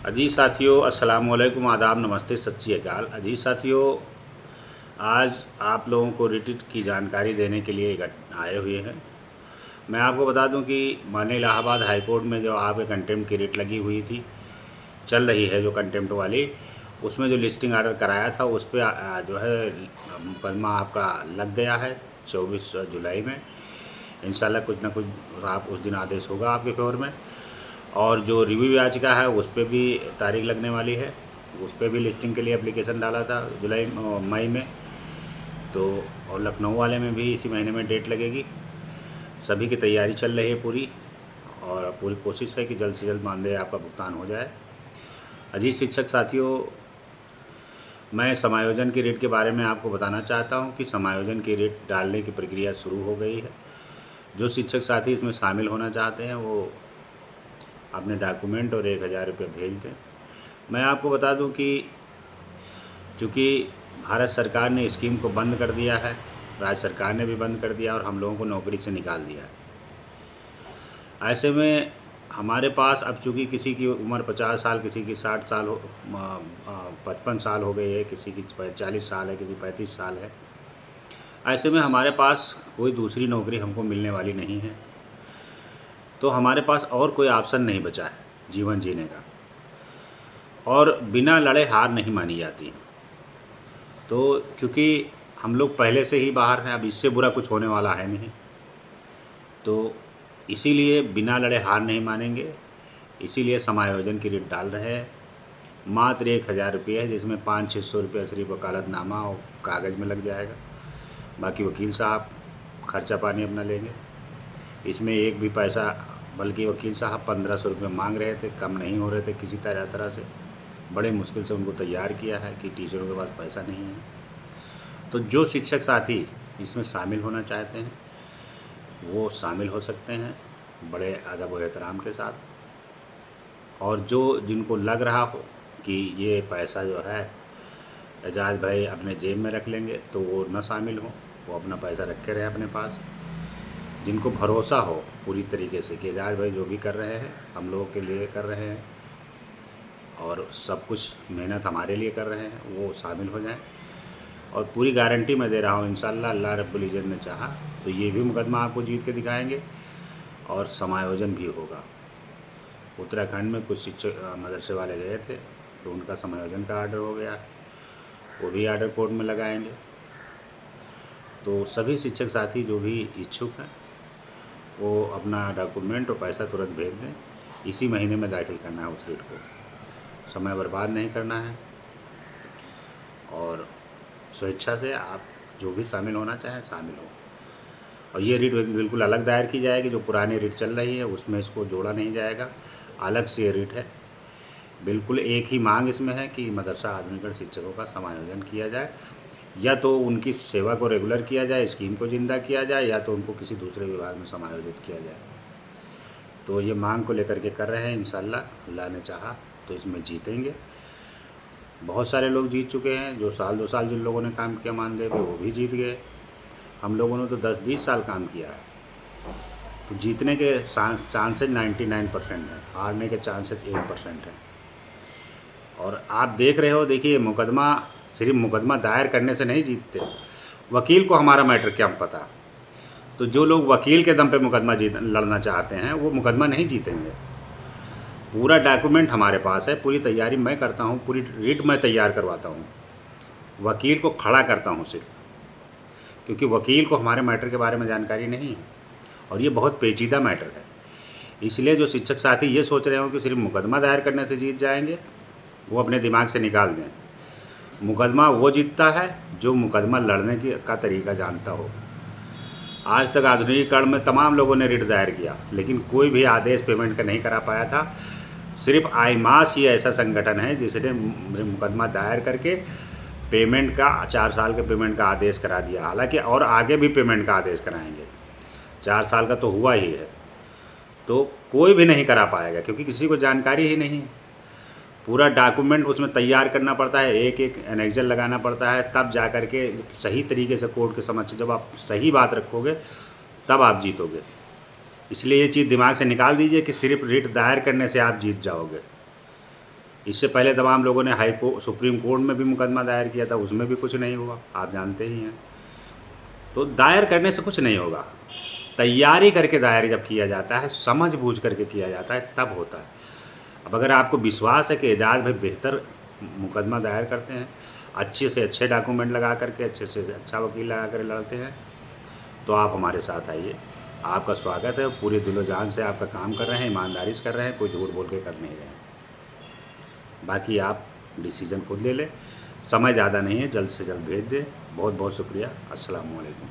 अजीज़ साथियों, अस्सलाम वालेकुम, आदाब, नमस्ते, सत श्री अकाल। अजीज़ साथियों, आज आप लोगों को रिट की जानकारी देने के लिए आए हुए हैं। मैं आपको बता दूं कि माननीय इलाहाबाद हाई कोर्ट में जो आपके कंटेम्प्ट की रिट लगी हुई थी, चल रही है जो कंटेम्प्ट वाली, उसमें जो लिस्टिंग आर्डर कराया था उस पर जो है मुकदमा आपका लग गया है 24 जुलाई में। इंशाल्लाह कुछ ना कुछ आप उस दिन आदेश होगा आपके फेवर में। और जो रिव्यू याचिका है उस पर भी तारीख लगने वाली है, उस पर भी लिस्टिंग के लिए एप्लीकेशन डाला था मई में। तो और लखनऊ वाले में भी इसी महीने में डेट लगेगी। सभी की तैयारी चल रही है पूरी, और पूरी कोशिश है कि जल्द से जल्द मानदेय आपका भुगतान हो जाए। अजीज शिक्षक साथियों, मैं समायोजन की रेट के बारे में आपको बताना चाहता हूं कि समायोजन की रेट डालने की प्रक्रिया शुरू हो गई है। जो शिक्षक साथी इसमें शामिल होना चाहते हैं वो अपने डॉक्यूमेंट और 1000 रुपये भेज दें। मैं आपको बता दूं कि चूँकि भारत सरकार ने स्कीम को बंद कर दिया है, राज्य सरकार ने भी बंद कर दिया और हम लोगों को नौकरी से निकाल दिया है। ऐसे में हमारे पास अब चूँकि किसी की उम्र 50 साल, किसी की 60 साल 55 साल हो गई है, किसी की 40 साल है, किसी 35 साल है। ऐसे में हमारे पास कोई दूसरी नौकरी हमको मिलने वाली नहीं है, तो हमारे पास और कोई ऑप्शन नहीं बचा है जीवन जीने का, और बिना लड़े हार नहीं मानी जाती। तो चूँकि हम लोग पहले से ही बाहर हैं, अब इससे बुरा कुछ होने वाला है नहीं, तो इसीलिए बिना लड़े हार नहीं मानेंगे। इसीलिए समायोजन की रेट डाल रहे हैं। मात्र 1000 रुपये है, जिसमें 500-600 रुपये सिर्फ वकालतनामा और कागज़ में लग जाएगा। बाकी वकील साहब खर्चा पानी अपना लेंगे। इसमें एक भी पैसा, बल्कि वकील साहब 1500 रुपये मांग रहे थे, कम नहीं हो रहे थे किसी तरह से। बड़े मुश्किल से उनको तैयार किया है कि टीचरों के पास पैसा नहीं है। तो जो शिक्षक साथी इसमें शामिल होना चाहते हैं वो शामिल हो सकते हैं बड़े अदब व एहतराम के साथ। और जो जिनको लग रहा हो कि ये पैसा जो है एजाज भाई अपने जेब में रख लेंगे, तो वो न शामिल हो, वो अपना पैसा रखे रहे अपने पास। जिनको भरोसा हो पूरी तरीके से कि एजाज भाई जो भी कर रहे हैं हम लोगों के लिए कर रहे हैं और सब कुछ मेहनत हमारे लिए कर रहे हैं, वो शामिल हो जाएं। और पूरी गारंटी मैं दे रहा हूँ, इंशाल्लाह अल्लाह रब्बुल इज़्ज़त ने चाहा तो ये भी मुकदमा आपको जीत के दिखाएंगे और समायोजन भी होगा। उत्तराखंड में कुछ शिक्षक मदरसे वाले गए थे, तो उनका समायोजन का आर्डर हो गया, वो भी आर्डर कोर्ट में लगाएंगे। तो सभी शिक्षक साथी जो भी इच्छुक हैं वो अपना डॉक्यूमेंट और पैसा तुरंत भेज दें। इसी महीने में दाखिल करना है उस रेट को, समय बर्बाद नहीं करना है। और स्वेच्छा से आप जो भी शामिल होना चाहें शामिल हो। और ये रीट बिल्कुल अलग दायर की जाएगी। जो पुरानी रीट चल रही है उसमें इसको जोड़ा नहीं जाएगा, अलग से ये रीट है। बिल्कुल एक ही मांग इसमें है कि मदरसा आधुनिकरण शिक्षकों का समायोजन किया जाए, या तो उनकी सेवा को रेगुलर किया जाए, स्कीम को जिंदा किया जाए, या तो उनको किसी दूसरे विभाग में समायोजित किया जाए। तो ये मांग को लेकर के कर रहे हैं। इंशाल्लाह अल्लाह ने चाहा तो इसमें जीतेंगे। बहुत सारे लोग जीत चुके हैं, जो साल 2 साल जिन लोगों ने काम किया मानदेय पे वो भी जीत गए। हम लोगों ने तो 10-20 साल काम किया है। तो जीतने के चांसेज 99% हैं, हारने के चांसेज 1% हैं। और आप देख रहे हो, देखिए मुकदमा सिर्फ मुकदमा दायर करने से नहीं जीतते, वकील को हमारा मैटर क्या पता। तो जो लोग वकील के दम पे मुकदमा लड़ना चाहते हैं वो मुकदमा नहीं जीतेंगे। पूरा डॉक्यूमेंट हमारे पास है, पूरी तैयारी मैं करता हूँ, पूरी रीट मैं तैयार करवाता हूँ, वकील को खड़ा करता हूँ सिर्फ, क्योंकि वकील को हमारे मैटर के बारे में जानकारी नहीं है और ये बहुत पेचीदा मैटर है। इसलिए जो शिक्षक साथी ये सोच रहे हो कि सिर्फ मुकदमा दायर करने से जीत जाएंगे, वो अपने दिमाग से निकाल दें। मुकदमा वो जीतता है जो मुकदमा लड़ने का तरीका जानता हो। आज तक आधुनिकीकरण में तमाम लोगों ने रिट दायर किया, लेकिन कोई भी आदेश पेमेंट का नहीं करा पाया था। सिर्फ आईमास ही ऐसा संगठन है जिसने मुकदमा दायर करके पेमेंट का 4 साल के पेमेंट का आदेश करा दिया। हालांकि और आगे भी पेमेंट का आदेश कराएंगे, 4 साल का तो हुआ ही है। तो कोई भी नहीं करा पाएगा क्योंकि किसी को जानकारी ही नहीं है। पूरा डॉक्यूमेंट उसमें तैयार करना पड़ता है, एक एक एनेक्जर लगाना पड़ता है, तब जा कर के सही तरीके से कोर्ट के समक्ष जब आप सही बात रखोगे तब आप जीतोगे। इसलिए ये चीज़ दिमाग से निकाल दीजिए कि सिर्फ रिट दायर करने से आप जीत जाओगे। इससे पहले तमाम लोगों ने हाई कोर्ट, सुप्रीम कोर्ट में भी मुकदमा दायर किया था, उसमें भी कुछ नहीं हुआ, आप जानते ही हैं। तो दायर करने से कुछ नहीं होगा, तैयारी करके दायर जब किया जाता है, समझ बूझ करके किया जाता है, तब होता है। अब अगर आपको विश्वास है कि एजाज भाई बेहतर मुकदमा दायर करते हैं, अच्छे से अच्छे डॉक्यूमेंट लगा करके, अच्छे से अच्छा वकील लगा कर लड़ते हैं, तो आप हमारे साथ आइए। आपका स्वागत है, पूरे दिलो जान से आपका काम कर रहे हैं, ईमानदारी से कर रहे हैं, कोई झूठ बोल के कर नहीं रहे हैं। बाकी आप डिसीज़न खुद ले लें, समय ज़्यादा नहीं है, जल्द से जल्द भेज दें। बहुत बहुत शुक्रिया। अस्सलाम वालेकुम।